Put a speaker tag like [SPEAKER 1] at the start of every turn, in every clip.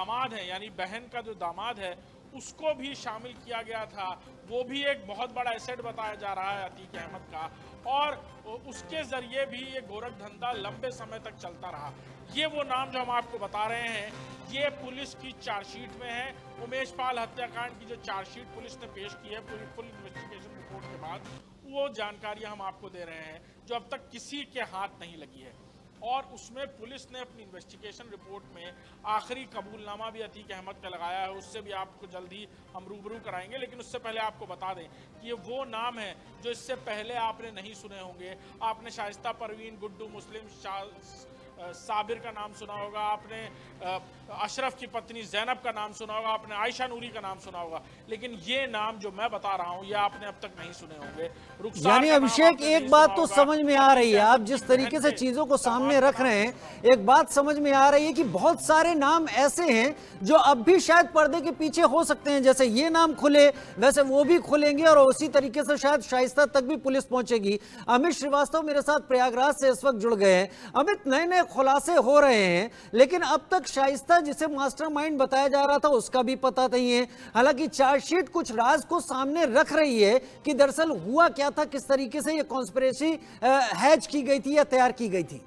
[SPEAKER 1] दामाद है, यानी बहन का जो दामाद है, उसको भी शामिल किया गया था। वो भी एक बहुत बड़ा एसेट बताया जा रहा है अतीक अहमद का, और उसके जरिए भी ये गोरख धंधा लंबे समय तक चलता रहा। ये वो नाम जो हम आपको बता रहे हैं, ये पुलिस की चार्जशीट में है। उमेश पाल हत्याकांड की जो चार्जशीट पुलिस ने पेश की है पूरी फुल इन्वेस्टिगेशन रिपोर्ट के बाद, वो जानकारियां हम आपको दे रहे हैं जो अब तक किसी के हाथ नहीं लगी है। और उसमें पुलिस ने अपनी इन्वेस्टिगेशन रिपोर्ट में आखिरी कबूलनामा भी अतीक अहमद का लगाया है। उससे भी आपको जल्दी हम रूबरू कराएंगे, लेकिन उससे पहले आपको बता दें कि ये वो नाम है जो इससे पहले आपने नहीं सुने होंगे। आपने शाइस्ता परवीन, गुड्डू मुस्लिम, साबिर का नाम सुना होगा, आपने अशरफ की पत्नी जैनब का नाम सुना होगा, आपने आयशा नूरी का नाम सुना होगा, लेकिन ये नाम जो मैं बता रहा हूं ये आपने अब तक नहीं सुने होंगे।
[SPEAKER 2] यानी अभिषेक, एक बात तो समझ में आ रही है, आप जिस तरीके से चीजों को सामने रख रहे हैं, एक बात समझ में आ रही है कि बहुत सारे नाम ऐसे हैं जो अब भी शायद पर्दे के पीछे हो सकते हैं। जैसे ये नाम खुले वैसे वो भी खुलेंगे, और उसी तरीके से शायद शाइस्ता तक भी पुलिस पहुंचेगी। अमित श्रीवास्तव मेरे साथ प्रयागराज से इस वक्त जुड़ गए हैं। अमित, नए नए खुलासे हो रहे हैं, लेकिन अब तक शाइस्ता जिसे मास्टरमाइंड बताया जा रहा था उसका भी पता नहीं है। हालांकि चार्जशीट कुछ राज को सामने रख रही है कि दरअसल हुआ क्या था, किस तरीके से ये कॉन्स्पिरेसी हैच की गई थी या तैयार की गई थी।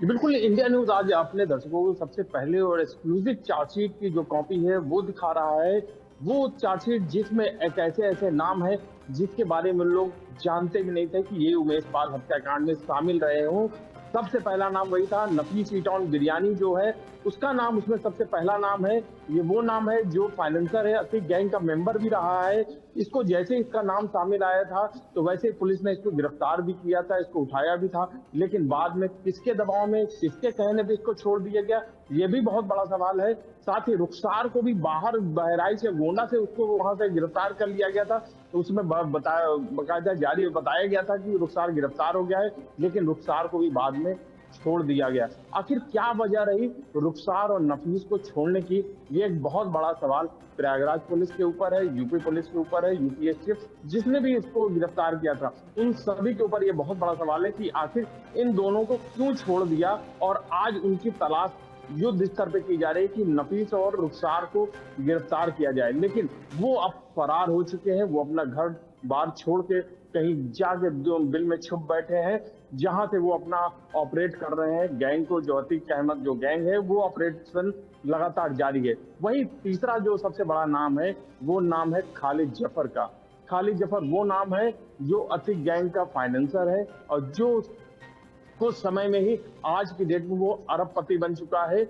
[SPEAKER 3] बिल्कुल, इंडिया न्यूज आज अपने दर्शकों को सबसे पहले और एक्सक्लूसिव चार्जशीट की जो कॉपी है वो दिखा रहा है। वो चार्जशीट जिसमें एक ऐसे ऐसे नाम है जिसके बारे में लोग जानते भी नहीं थे कि ये उमेश पाल हत्याकांड में शामिल रहे हों। सबसे पहला नाम वही था, नफीस ईटॉन बिरयानी जो है उसका नाम उसमें सबसे पहला नाम है। ये वो नाम है जो फाइनेंसर है, अतीक गैंग का मेंबर भी रहा है। इसको जैसे इसका नाम सामने आया था तो वैसे पुलिस ने इसको गिरफ्तार भी किया था, इसको उठाया भी था, लेकिन बाद में किसके दबाव में, किसके कहने पे इसको छोड़ दिया गया, ये भी बहुत बड़ा सवाल है। साथ ही रुखसार को भी बाहर बहराइच से, गोंडा से उसको वहां से गिरफ्तार कर लिया गया था। तो उसमें बकायदा जारी बताया गया था कि रुखसार गिरफ्तार हो गया है, लेकिन रुखसार को भी बाद में छोड़ दिया गया। आखिर क्या वजह रही रुखसार और नफीस को छोड़ने की, ये एक बहुत बड़ा सवाल प्रयागराज पुलिस के ऊपर है, यूपी पुलिस के ऊपर है, यूपीएससी जिसने भी इसको गिरफ्तार किया था उन सभी के ऊपर ये बहुत बड़ा सवाल है कि आखिर इन दोनों को क्यों छोड़ दिया। और आज उनकी तलाश युद्ध स्तर पे की जा रही है कि नफीस और रुखसार को गिरफ्तार किया जाए, लेकिन वो अब फरार हो चुके हैं। वो अपना घर बार छोड़ के कहीं जाके बिल में छुप बैठे हैं, जहां से वो अपना ऑपरेट कर रहे हैं गैंग को। जो अतीक अहमद जो गैंग है वो ऑपरेशन लगातार जारी है। वही तीसरा जो सबसे बड़ा नाम है वो नाम है खालिद जफर का। खालिद जफर वो नाम है जो अतीक गैंग का फाइनेंसर है और जो कुछ समय में ही आज की डेट में वो अरबपति बन चुका है।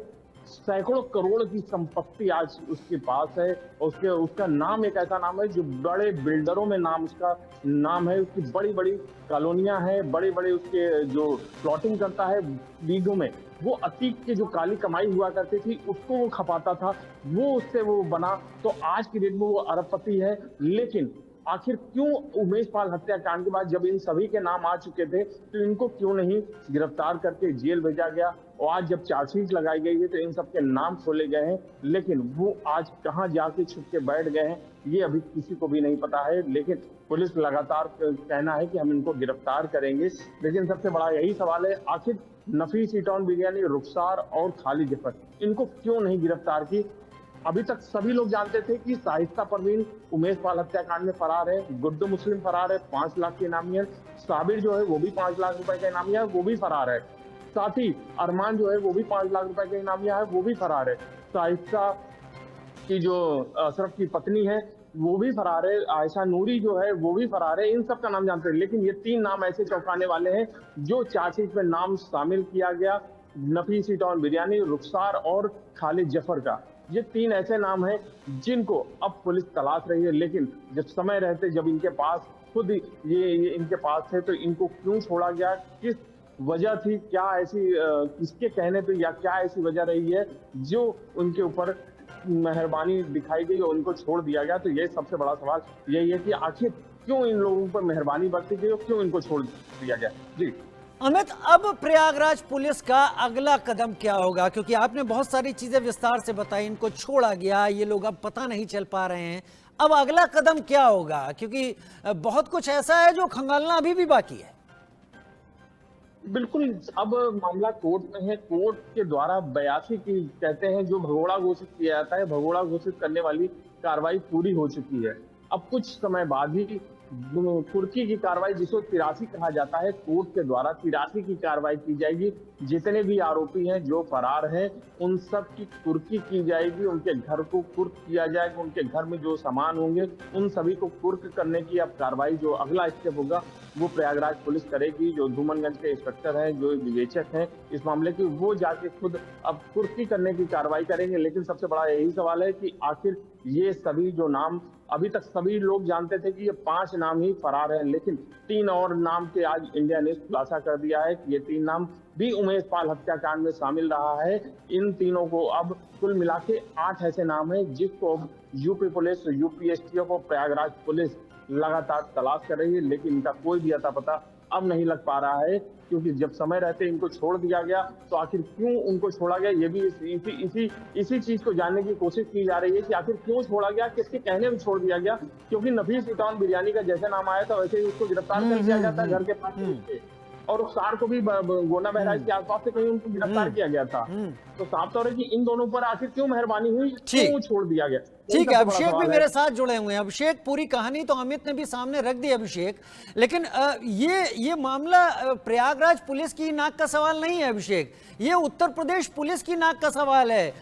[SPEAKER 3] सैकड़ों करोड़ की संपत्ति आज उसके पास है। उसका नाम एक ऐसा नाम है जो बड़े बिल्डरों में नाम उसका नाम है। उसकी बड़ी बड़ी कॉलोनियां हैं, बड़े बड़े उसके जो प्लॉटिंग करता है बीघों में। वो अतीक की जो काली कमाई हुआ करती थी उसको वो खपाता था, वो उससे वो बना। तो आज की डेट में वो अरबपति है। लेकिन आखिर क्यों उमेश पाल हत्याकांड के बाद जब इन सभी के नाम आ चुके थे तो इनको क्यों नहीं गिरफ्तार करके जेल भेजा गया। और आज जब चार्जशीट लगाई गई है तो इन सबके नाम खोले गए हैं, लेकिन वो आज कहां जाके छुप के बैठ गए हैं ये अभी किसी को भी नहीं पता है। लेकिन पुलिस लगातार कहना है कि हम इनको गिरफ्तार करेंगे। लेकिन सबसे बड़ा यही सवाल है, आखिर नफीस ईटॉन बिरयानी, रुखसार और खालिद जफर इनको क्यों नहीं गिरफ्तार की। अभी तक सभी लोग जानते थे कि शाइस्ता परवीन उमेश पाल हत्याकांड में फरार है, गुड्डू मुस्लिम फरार है, 5 लाख के इनामी है, साबिर जो है वो भी 5 लाख रुपए का इनामिया है, वो भी फरार है। साथ ही अरमान जो है वो भी 5 लाख रुपए का इनामिया है, वो भी फरार है। शाइस्ता की जो अशरफ की पत्नी है वो भी फरार है, आयशा नूरी जो है वो भी फरार है। इन सब का नाम जानते हैं, लेकिन ये 3 नाम ऐसे चौंकाने वाले हैं जो चार्जशीट में नाम शामिल किया गया, नफीस ईटॉन बिरयानी, रुखसार और खालिद जफर का। ये 3 ऐसे नाम हैं जिनको अब पुलिस तलाश रही है। लेकिन जब समय रहते, जब इनके पास खुद ये इनके पास थे तो इनको क्यों छोड़ा गया, किस वजह थी, क्या ऐसी किसके कहने पे या क्या ऐसी वजह रही है जो उनके ऊपर मेहरबानी दिखाई गई और उनको छोड़ दिया गया। तो ये सबसे बड़ा सवाल यही है कि आखिर क्यों इन लोगों पर मेहरबानी बरती गई और क्यों इनको छोड़ दिया गया। जी
[SPEAKER 2] अमित, अब प्रयागराज पुलिस का अगला कदम क्या होगा? क्योंकि आपने बहुत सारी चीजें विस्तार से बताई, इनको छोड़ा गया, ये लोग अब पता नहीं चल पा रहे हैं, अब अगला कदम क्या होगा? क्योंकि बहुत कुछ ऐसा है जो खंगालना अभी भी बाकी है।
[SPEAKER 3] बिल्कुल। अब मामला कोर्ट में है। कोर्ट के द्वारा 82 की कहते हैं जो भगोड़ा घोषित किया जाता है, भगोड़ा घोषित करने वाली कार्रवाई पूरी हो चुकी है। अब कुछ समय बाद ही कुर्की की कार्रवाई, जिसको 83 कहा जाता है, कोर्ट के द्वारा 83 की कार्रवाई की जाएगी। जितने भी आरोपी हैं जो फरार हैं, उन सब की कुर्की की जाएगी, उनके घर को कुर्क किया जाएगा, उनके घर में जो सामान होंगे उन सभी को कुर्क करने की अब कार्रवाई, जो अगला स्टेप होगा वो प्रयागराज पुलिस करेगी। जो धूमनगंज के इंस्पेक्टर हैं, जो विवेचक हैं इस मामले की, वो जाके खुद अब कुर्की करने की कार्रवाई करेंगे। लेकिन सबसे बड़ा यही सवाल है कि आखिर ये सभी जो नाम, अभी तक सभी लोग जानते थे कि ये 5 नाम ही फरार हैं, लेकिन 3 और नाम के आज इंडिया ने खुलासा कर दिया है कि ये 3 नाम भी उमेश पाल हत्याकांड में शामिल रहा है। इन तीनों को अब कुल मिला के 8 ऐसे नाम हैं जिसको यूपी पुलिस, यूपीएसटीओ को प्रयागराज पुलिस लगातार तलाश कर रही है, लेकिन इनका कोई भी अता पता अब नहीं लग पा रहा है। क्योंकि जब समय रहते इनको छोड़ दिया गया, तो आखिर क्यों उनको छोड़ा गया, ये भी इसी चीज को जानने की कोशिश की जा रही है कि आखिर क्यों छोड़ा गया, किसके कहने में छोड़ दिया गया। क्योंकि नफीस इटान बिरयानी का जैसे नाम आया था, वैसे ही उसको गिरफ्तार कर दिया जाता है घर के पास, और उस कार को भी गोंडा बहराइच के आसपास से कहीं उनको गिरफ्तार किया गया था। तो साफ तौर है कि इन दोनों पर आखिर क्यों मेहरबानी हुई, क्यों छोड़ दिया गया।
[SPEAKER 2] ठीक है, अभिषेक भी मेरे साथ जुड़े हुए हैं। अभिषेक, पूरी कहानी तो अमित ने भी सामने रख दी अभिषेक, लेकिन ये मामला प्रयागराज पुलिस की नाक का सवाल नहीं है अभिषेक, ये उत्तर प्रदेश पुलिस की नाक का सवाल है।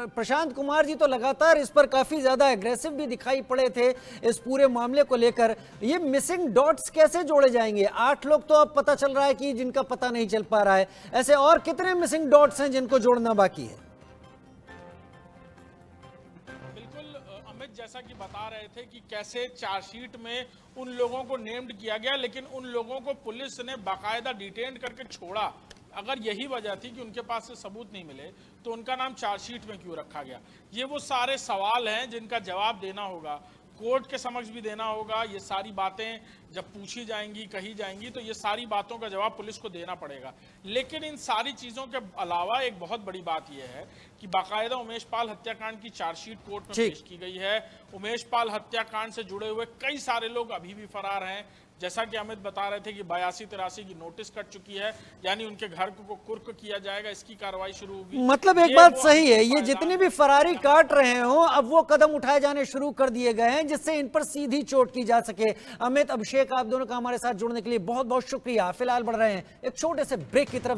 [SPEAKER 2] प्रशांत कुमार जी तो लगातार इस पर काफी ज्यादा एग्रेसिव भी दिखाई पड़े थे इस पूरे मामले को लेकर। ये मिसिंग डॉट्स कैसे जोड़े जाएंगे? 8 लोग तो अब पता चल रहा है कि जिनका पता नहीं चल पा रहा है, ऐसे और कितने मिसिंग डॉट्स हैं जिनको जोड़ना बाकी है?
[SPEAKER 1] अमित, जैसा कि बता रहे थे कि कैसे चार्जशीट में उन लोगों को नेम्ड किया गया, लेकिन उन लोगों को पुलिस ने बाकायदा डिटेन करके छोड़ा। अगर यही वजह थी कि उनके पास से सबूत नहीं मिले, तो उनका नाम चार्जशीट में क्यों रखा गया? ये वो सारे सवाल हैं जिनका जवाब देना होगा, कोर्ट के समक्ष भी देना होगा। ये सारी बातें जब पूछी जाएंगी, कही जाएंगी, तो ये सारी बातों का जवाब पुलिस को देना पड़ेगा। लेकिन इन सारी चीज़ों के अलावा एक बहुत बड़ी बात यह है कि बाकायदा उमेश पाल हत्याकांड की चार्जशीट कोर्ट में पेश की गई है। उमेश पाल हत्याकांड से जुड़े हुए कई सारे लोग अभी भी फरार हैं। जैसा कि अमित बता रहे थे कि 82-83 की नोटिस कट चुकी है, यानी उनके घर को कुर्क किया जाएगा, इसकी कार्रवाई शुरू होगी।
[SPEAKER 2] मतलब एक बात सही है, ये जितनी भी फरारी काट रहे हो, अब वो कदम उठाए जाने शुरू कर दिए गए हैं जिससे इन पर सीधी चोट की जा सके। अमित, अभिषेक, आप दोनों का हमारे साथ जुड़ने के लिए बहुत बहुत शुक्रिया। फिलहाल बढ़ रहे हैं एक छोटे से ब्रेक की तरफ।